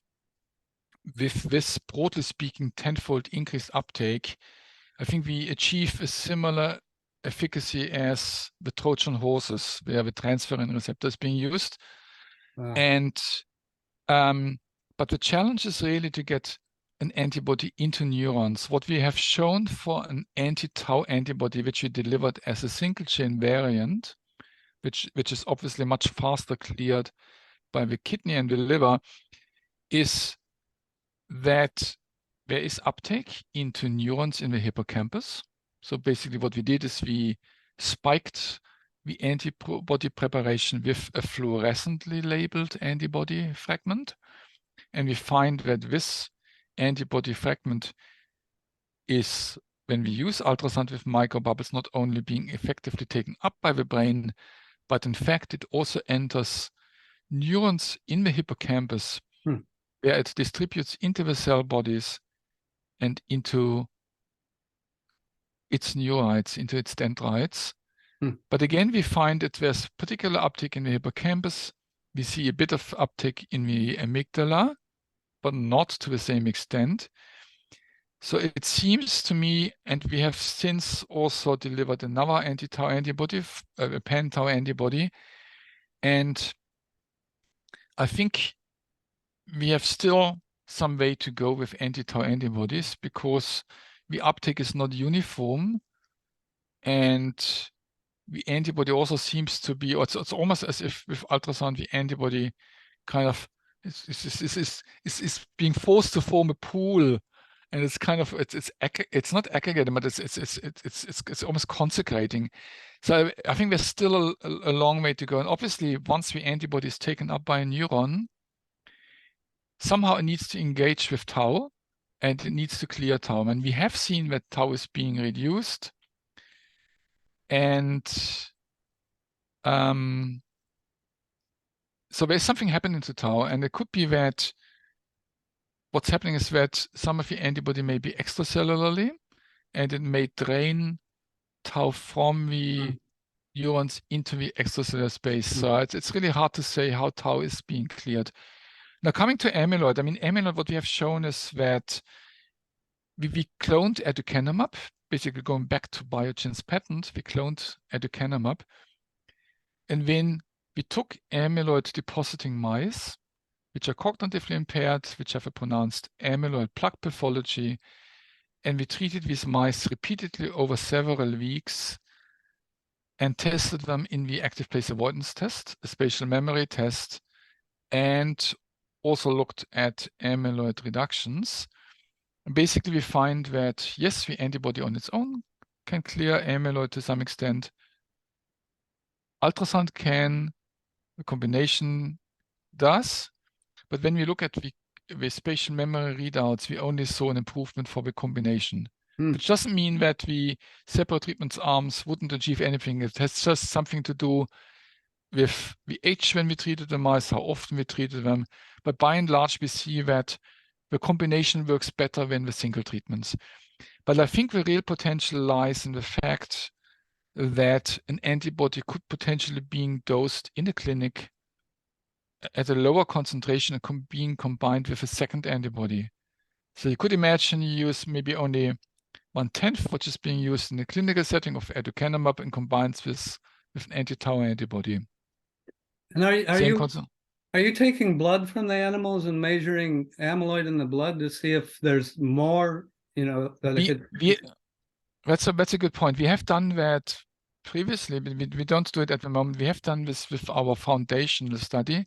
with this, broadly speaking, 10-fold increased uptake, I think we achieve a similar efficacy as the Trojan horses, where the transferrin receptor is being used. Wow. And but the challenge is really to get an antibody into neurons. What we have shown for an anti-tau antibody, which we delivered as a single chain variant, which is obviously much faster cleared by the kidney and the liver, is that there is uptake into neurons in the hippocampus. So basically what we did is we spiked the antibody preparation with a fluorescently labeled antibody fragment. And we find that this antibody fragment is, when we use ultrasound with microbubbles, not only being effectively taken up by the brain, but in fact, it also enters neurons in the hippocampus, where it distributes into the cell bodies and into its neurites, into its dendrites. But again, we find that there's particular uptake in the hippocampus. We see a bit of uptake in the amygdala, but not to the same extent. So it seems to me, and we have since also delivered another anti-tau antibody, a pan-tau antibody, and I think we have still some way to go with anti-tau antibodies because the uptake is not uniform, and the antibody also seems to be, or it's almost as if with ultrasound, the antibody kind of is being forced to form a pool, and it's kind of it's not aggregating, but it's almost consecrating. So I think there's still a long way to go. And obviously, once the antibody is taken up by a neuron, somehow it needs to engage with tau, and it needs to clear tau. And we have seen that tau is being reduced, and so there's something happening to tau, and it could be that what's happening is that some of the antibody may be extracellularly, and it may drain tau from the neurons into the extracellular space. So it's really hard to say how tau is being cleared. Now, coming to amyloid, I mean, amyloid, what we have shown is that we cloned aducanumab, basically going back to Biogen's patent, we cloned aducanumab. And then we took amyloid depositing mice, which are cognitively impaired, which have a pronounced amyloid plaque pathology. And we treated these mice repeatedly over several weeks and tested them in the active place avoidance test, a spatial memory test, and also looked at amyloid reductions. And basically, we find that, yes, the antibody on its own can clear amyloid to some extent. Ultrasound can, the combination does, but when we look at the spatial memory readouts, we only saw an improvement for the combination. Which doesn't mean that the separate treatments arms wouldn't achieve anything. It has just something to do with the age when we treated the mice, how often we treated them. But by and large, we see that the combination works better than the single treatments. But I think the real potential lies in the fact that an antibody could potentially being dosed in the clinic at a lower concentration and being combined with a second antibody. So you could imagine you use maybe only 1/10, which is being used in the clinical setting of aducanumab and combines with an anti-tau antibody. And are you taking blood from the animals and measuring amyloid in the blood to see if there's more, That's a good point. We have done that previously, but we don't do it at the moment. We have done this with our foundational study,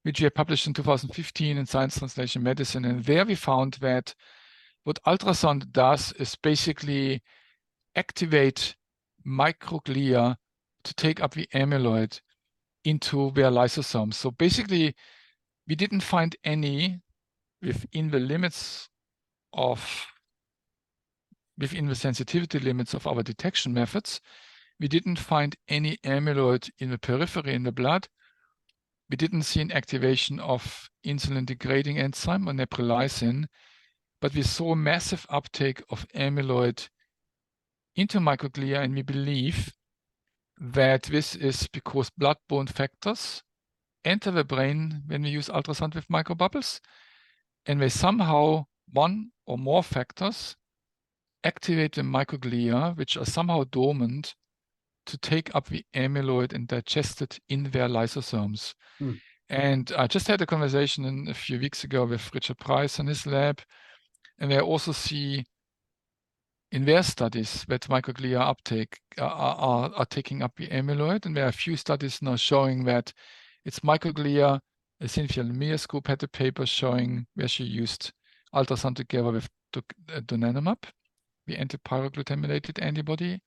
which we have published in 2015 in Science Translation Medicine. And there we found that what ultrasound does is basically activate microglia to take up the amyloid into their lysosomes. So basically, we didn't find any within the sensitivity limits of our detection methods. We didn't find any amyloid in the periphery in the blood. We didn't see an activation of insulin-degrading enzyme or neprilysin, but we saw a massive uptake of amyloid into microglia, and we believe that this is because blood-borne factors enter the brain when we use ultrasound with microbubbles, and they somehow, one or more factors, activate the microglia, which are somehow dormant, to take up the amyloid and digest it in their lysosomes. And I just had a conversation a few weeks ago with Richard Price in his lab, and they also see in their studies that microglia uptake are taking up the amyloid, and there are a few studies now showing that it's microglia. Cynthia Lemire's group had a paper showing where she used ultrasound together with donanemab, the anti-pyroglutaminated antibody,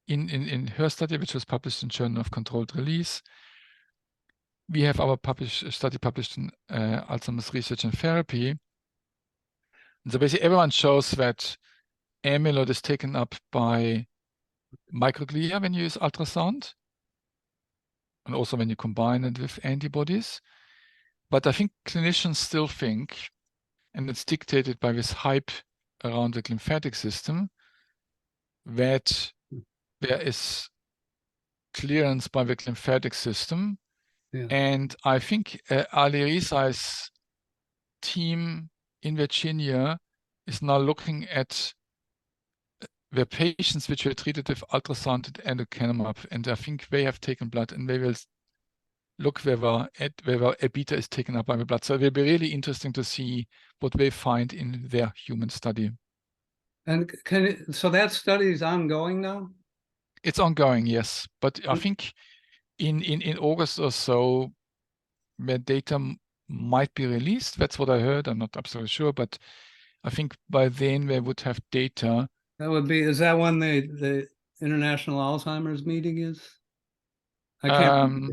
in her study, which was published in Journal of Controlled Release. We have our study published in Alzheimer's Research and Therapy. And so basically everyone shows that amyloid is taken up by microglia when you use ultrasound, and also when you combine it with antibodies. But I think clinicians still think, and it's dictated by this hype around the lymphatic system, that there is clearance by the lymphatic system. Yeah. And I think Ali Rizai's team in Virginia is now looking at the patients which were treated with ultrasound and aducanumab, and I think they have taken blood, and they will look whether A-beta is taken up by the blood. So it will be really interesting to see what they find in their human study. And so that study is ongoing now? It's ongoing, yes. But I think in August or so, the data might be released. That's what I heard. I'm not absolutely sure, but I think by then they would have data. Is that when the International Alzheimer's meeting is? I can't.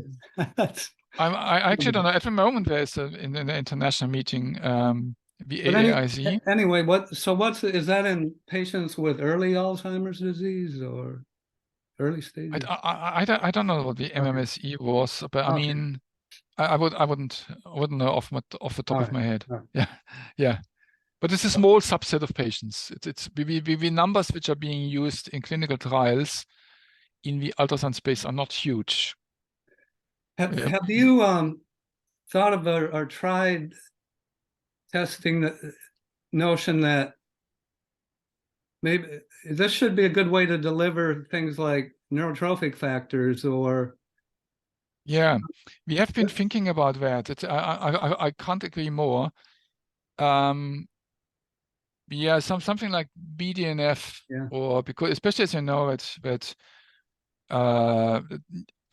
I actually don't know. At the moment, there's in an international meeting, the AAIC. Anyway, is that in patients with early Alzheimer's disease or early stages? I don't know what the MMSE was, but I mean, I wouldn't know off the top of my head. Yeah. But it's a small subset of patients. It's the numbers which are being used in clinical trials in the ultrasound space are not huge. Have you thought of or tried testing the notion that maybe this should be a good way to deliver things like neurotrophic factors or Yeah, we have been thinking about that. I can't agree more. Yeah, something like BDNF, Yeah. or because especially as you know that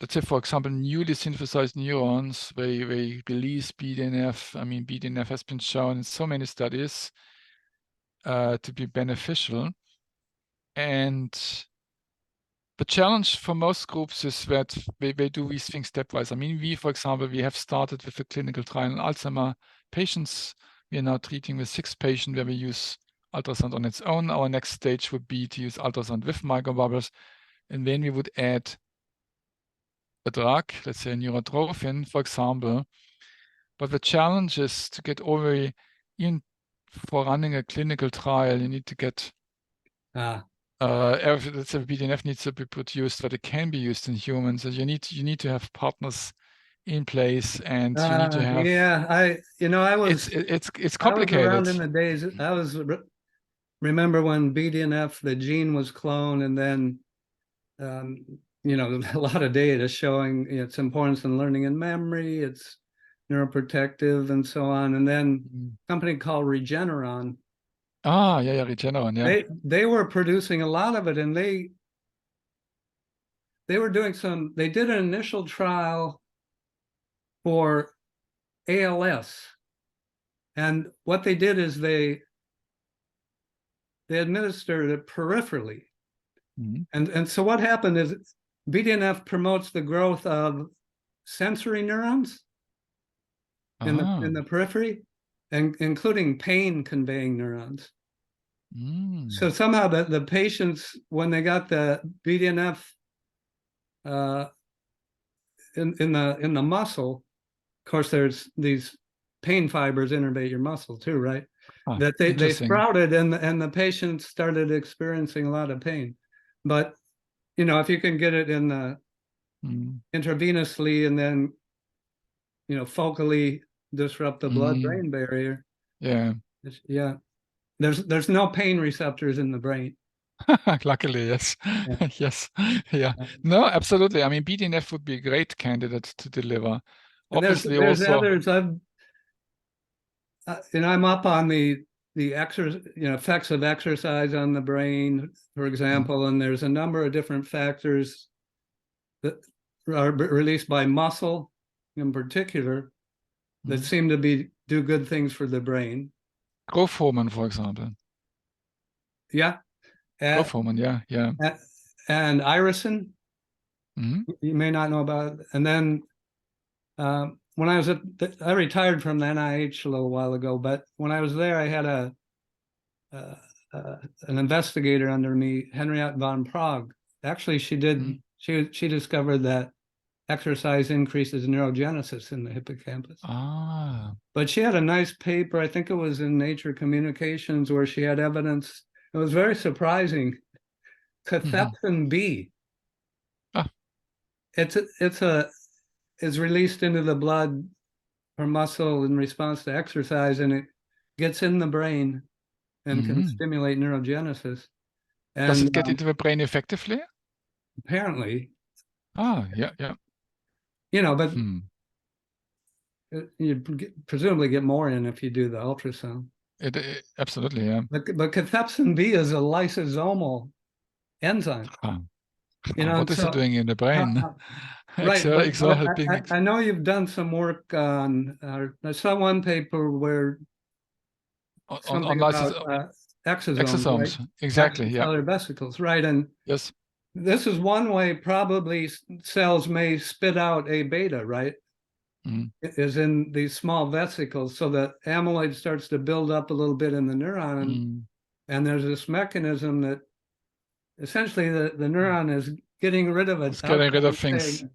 let's say, for example, newly synthesized neurons, they release BDNF. I mean, BDNF has been shown in so many studies to be beneficial. And the challenge for most groups is that they do these things stepwise. I mean, we, for example, we have started with a clinical trial in Alzheimer patients. We are now treating with 6 patients where we use ultrasound on its own. Our next stage would be to use ultrasound with microbubbles. And then we would add a drug, let's say a neurotrophin, for example. But the challenge is to get over, even for running a clinical trial, you need to get let's say BDNF needs to be produced that it can be used in humans. So you need to have partners in place, and you need to have. Yeah, I was. It's I was around in complicated. the days. Remember when BDNF, the gene, was cloned, and then a lot of data showing its importance in learning and memory, it's neuroprotective and so on. And then a company called Regeneron. Yeah, Regeneron, yeah. They were producing a lot of it, and they were doing they did an initial trial for ALS. And what they did is they administered it peripherally. And so what happened is BDNF promotes the growth of sensory neurons in the periphery, and including pain conveying neurons. So somehow the patients, when they got the BDNF in the muscle, of course there's these pain fibers innervate your muscle too, right? That they sprouted, and the patients started experiencing a lot of pain. But if you can get it in the intravenously and then focally disrupt the blood-brain barrier. Yeah. There's no pain receptors in the brain. Luckily, yes. Yeah. Yes. Yeah. No, absolutely. I mean, BDNF would be a great candidate to deliver. And Obviously, there's also others. I'm up on the effects of exercise on the brain, for example, and there's a number of different factors that are released by muscle in particular that seem to do good things for the brain. Growth hormone, for example. Yeah. Growth hormone, yeah. And irisin, you may not know about it. And then when I was I retired from the NIH a little while ago, but when I was there, I had an investigator under me, Henriette von Prague. Actually, she discovered that exercise increases neurogenesis in the hippocampus. But she had a nice paper, I think it was in Nature Communications, where she had evidence. It was very surprising. Cathepsin B. It's released into the blood or muscle in response to exercise, and it gets in the brain and can stimulate neurogenesis. And does it get into the brain effectively? Apparently. Yeah. But you presumably get more in if you do the ultrasound. Absolutely, yeah. But cathepsin B is a lysosomal enzyme. What is it doing in the brain? Right. I know you've done some work on. I saw one paper where something about exosomes, right? Exactly. Yeah. Extracellular vesicles, right? And yes, this is one way probably cells may spit out A beta, right? Is in these small vesicles, so that amyloid starts to build up a little bit in the neuron, and there's this mechanism that essentially the neuron is getting rid of it. It's getting rid of things. Saying,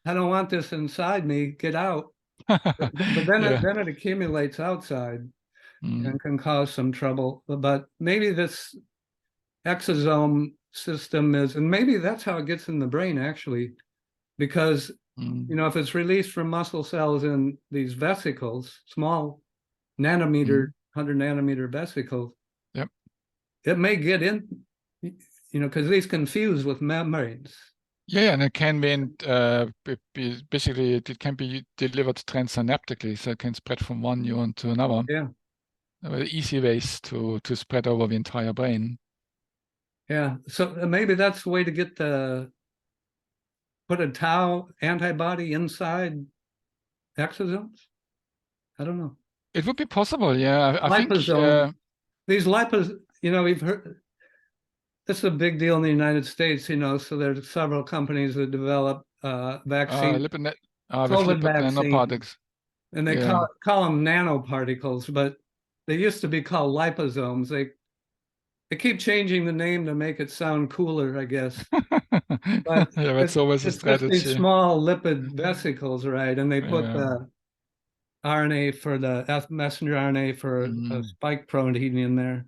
I don't want this inside me. Get out. But then it accumulates outside and can cause some trouble. But maybe this exosome system is, and maybe that's how it gets in the brain actually, because if it's released from muscle cells in these vesicles, small nanometer, 100 nanometer vesicles, it may get in, because these confuse with membranes. Yeah, and it can basically it can be delivered transsynaptically, so it can spread from one neuron to another. Yeah. Easy ways to spread over the entire brain. Yeah. So maybe that's the way to get put a tau antibody inside exosomes. I don't know. It would be possible, yeah. I think these lipos, we've heard this is a big deal in the United States, so there's several companies that develop vaccines, with COVID lipid vaccine, nanoparticles. and they call them nanoparticles, but they used to be called liposomes. They keep changing the name to make it sound cooler, I guess. But yeah, that's always a it's just these strategy. small lipid vesicles, right? And they put the RNA for the messenger RNA for a spike protein in there.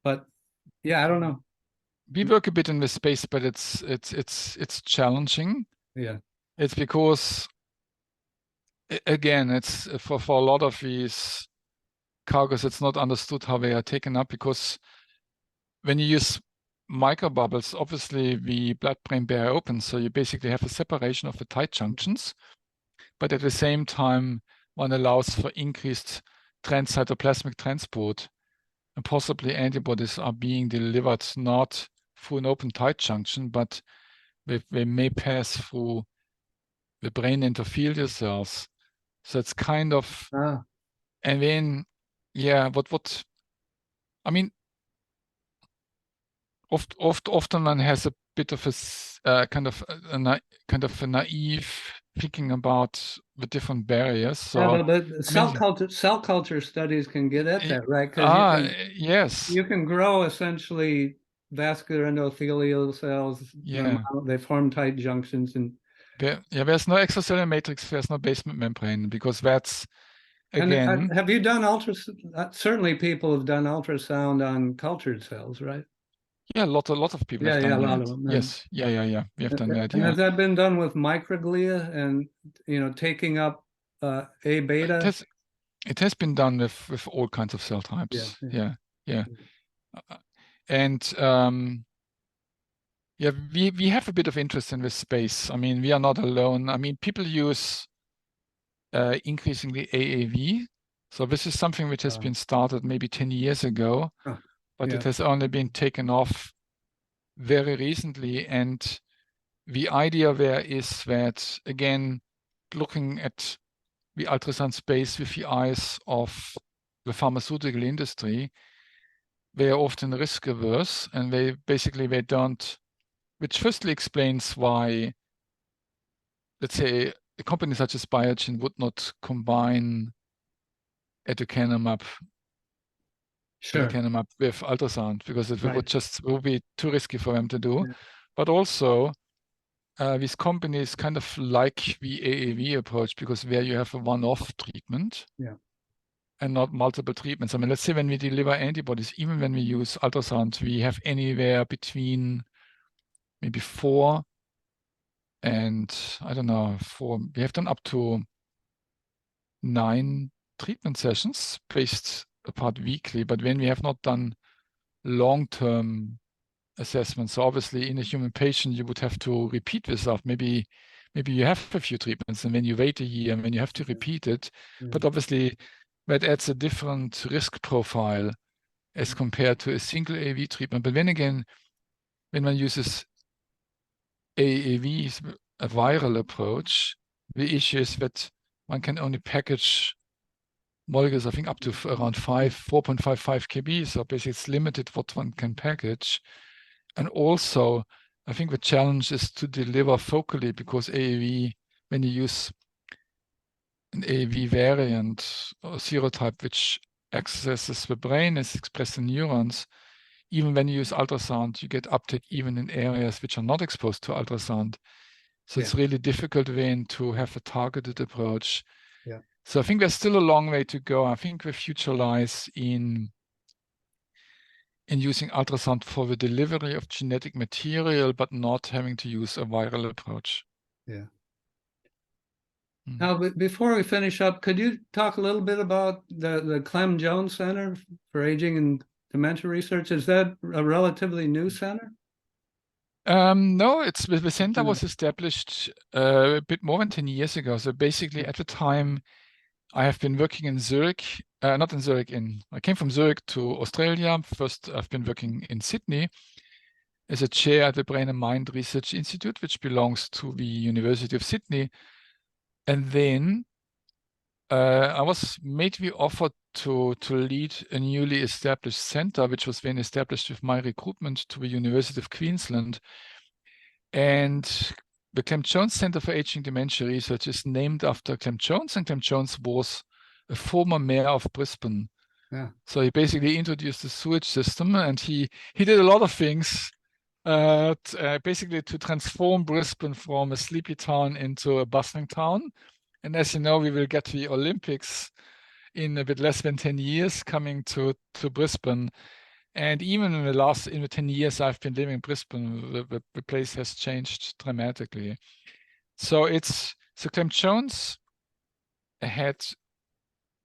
But yeah, I don't know. We work a bit in this space, but it's challenging. Yeah. It's because again, it's for a lot of these cargoes, it's not understood how they are taken up, because when you use microbubbles, obviously the blood-brain barrier opens, so you basically have a separation of the tight junctions, but at the same time, one allows for increased cytoplasmic transport, and possibly antibodies are being delivered not through an open tight junction, but they may pass through the brain endothelial cells. So it's kind of, and then, yeah, what I mean, often one has a bit of a kind of a naive thinking about the different barriers. So yeah, but cell culture studies can get at that, right? Yes, you can grow essentially vascular endothelial cells. They form tight junctions, and there's no extracellular matrix, there's no basement membrane, because that's again. And have you done ultrasound? Certainly, people have done ultrasound on cultured cells, right? Yeah, a lot of people have done a lot that. of them. Yes, yeah. We have done that. And Yeah. has that been done with microglia and taking up A beta? It has been done with all kinds of cell types. Yeah. And yeah, we have a bit of interest in this space. I mean, we are not alone. I mean, people use increasingly AAV. So this is something which has been started maybe 10 years ago, but it has only been taken off very recently. And the idea there is that, again, looking at the ultrasound space with the eyes of the pharmaceutical industry, they are often risk averse, and they don't, which firstly explains why, let's say, a company such as Biogen would not combine aducanumab with ultrasound, because it would be too risky for them to do. But also, these companies kind of like the AAV approach, because there you have a one-off treatment and not multiple treatments. I mean, let's say when we deliver antibodies, even when we use ultrasound, we have anywhere between maybe 4 and, I don't know, we have done up to 9 treatment sessions spaced apart weekly. But when we have not done long-term assessments, so obviously in a human patient, you would have to repeat this stuff. Maybe you have a few treatments, and then you wait a year, and then you have to repeat it. But obviously, that adds a different risk profile as compared to a single AAV treatment. But then again, when one uses AAV, a viral approach, the issue is that one can only package molecules, I think, up to around 4.55 kb. So basically, it's limited what one can package. And also, I think the challenge is to deliver focally, because AAV, when you use an AAV variant or serotype which accesses the brain, is expressed in neurons, even when you use ultrasound, you get uptake even in areas which are not exposed to ultrasound. So it's really difficult then to have a targeted approach. So I think there's still a long way to go. I think the future lies in using ultrasound for the delivery of genetic material, but not having to use a viral approach. Now, before we finish up, could you talk a little bit about the Clem Jones Center for Aging and Dementia Research? Is that a relatively new center? No, it's the center No. was established a bit more than 10 years ago. So basically, at the time, I have been working in Zurich, not in Zurich, I came from Zurich to Australia. First, I've been working in Sydney as a chair at the Brain and Mind Research Institute, which belongs to the University of Sydney. And then I was made the offer to lead a newly established center, which was then established with my recruitment to the University of Queensland. And the Clem Jones Center for Aging Dementia Research is named after Clem Jones, and Clem Jones was a former mayor of Brisbane. Yeah. So he basically introduced the sewage system, and he did a lot of things basically to transform Brisbane from a sleepy town into a bustling town. And as you know, we will get the Olympics in a bit less than 10 years coming to Brisbane. And even in the 10 years I've been living in Brisbane, the place has changed dramatically. So Clem Jones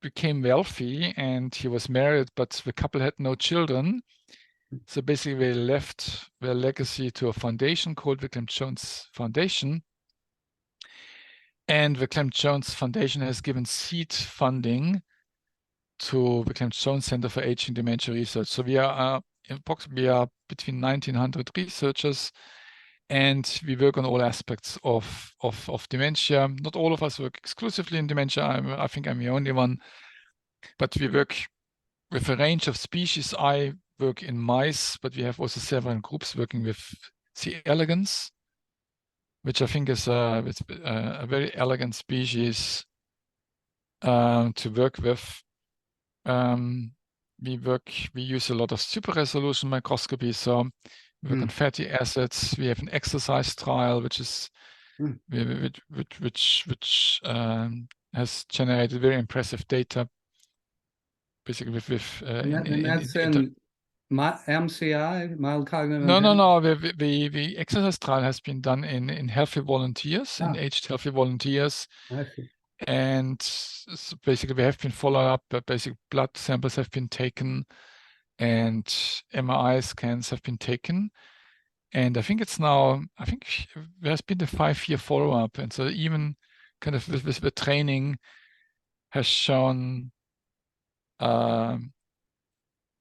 became wealthy and he was married, but the couple had no children. So basically they left their legacy to a foundation called the Clem Jones Foundation. And the Clem Jones Foundation has given seed funding to the Clem Jones Center for Aging Dementia Research. So we are between 1,900 researchers, and we work on all aspects of dementia. Not all of us work exclusively in dementia. I think I'm the only one, but we work with a range of species. I work in mice, but we have also several groups working with C. elegans, which I think is a very elegant species to work with. We use a lot of super resolution microscopy. So we work on fatty acids. We have an exercise trial, which has generated very impressive data. Basically, that's in MCI, mild cognitive. No. The exercise trial has been done in healthy volunteers, in aged healthy volunteers. I see. And so basically, we have been followed up. Basic blood samples have been taken, and MRI scans have been taken. And I think there's been a 5-year follow-up, and so even kind of with the training has shown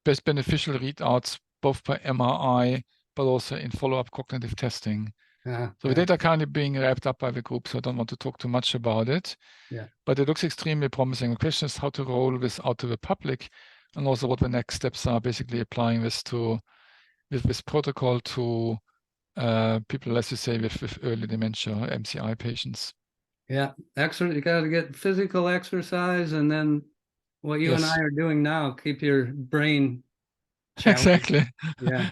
best beneficial readouts both by MRI but also in follow-up cognitive testing. So the data are currently being wrapped up by the group, so I don't want to talk too much about it. Yeah. But it looks extremely promising. The question is how to roll this out to the public, and also what the next steps are, basically applying this to this protocol to people, as you say, with early dementia, MCI patients. Yeah, you got to get physical exercise, and then what you and I are doing now, keep your brain challenged. Exactly. Yeah.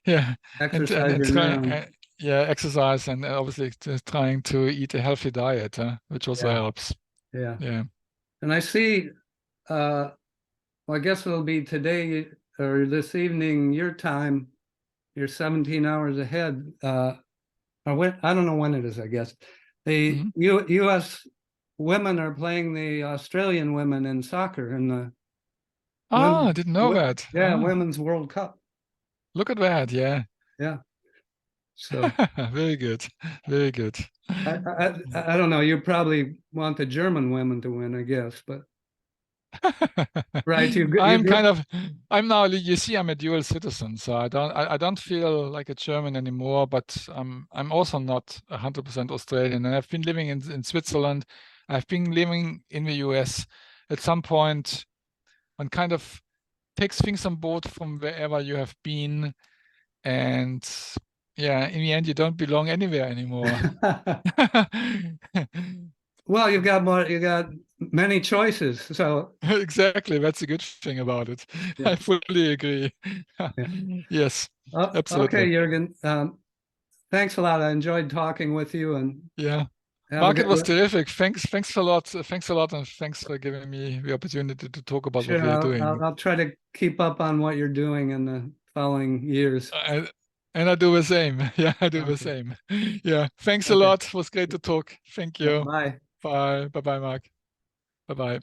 Yeah. Exercise. Exercise, and obviously trying to eat a healthy diet, which also helps. Yeah. Yeah. And I see, well, I guess it'll be today or this evening, your time. You're 17 hours ahead. I don't know when it is, I guess. The U.S. women are playing the Australian women in soccer in the I didn't know that. Women's World Cup. Look at that. Yeah. So very good. I don't know, you probably want the German women to win, I guess, but right, I'm now, you see, I'm a dual citizen, so I don't feel like a German anymore, but I'm also not 100% Australian, and I've been living in Switzerland. I've been living in the US. At some point, one kind of takes things on board from wherever you have been, and in the end, you don't belong anywhere anymore. Well, you got many choices, so exactly, that's a good thing about it. I fully agree. Yes, absolutely. Okay, Jürgen, thanks a lot. I enjoyed talking with you, and Mark, it was terrific. Thanks a lot, and thanks for giving me the opportunity to talk about what we're doing. I'll try to keep up on what you're doing in the following years. And I do the same. Yeah, I do the same. Yeah, thanks a lot. It was great to talk. Thank you. Bye. Bye. Bye-bye, Mark. Bye-bye.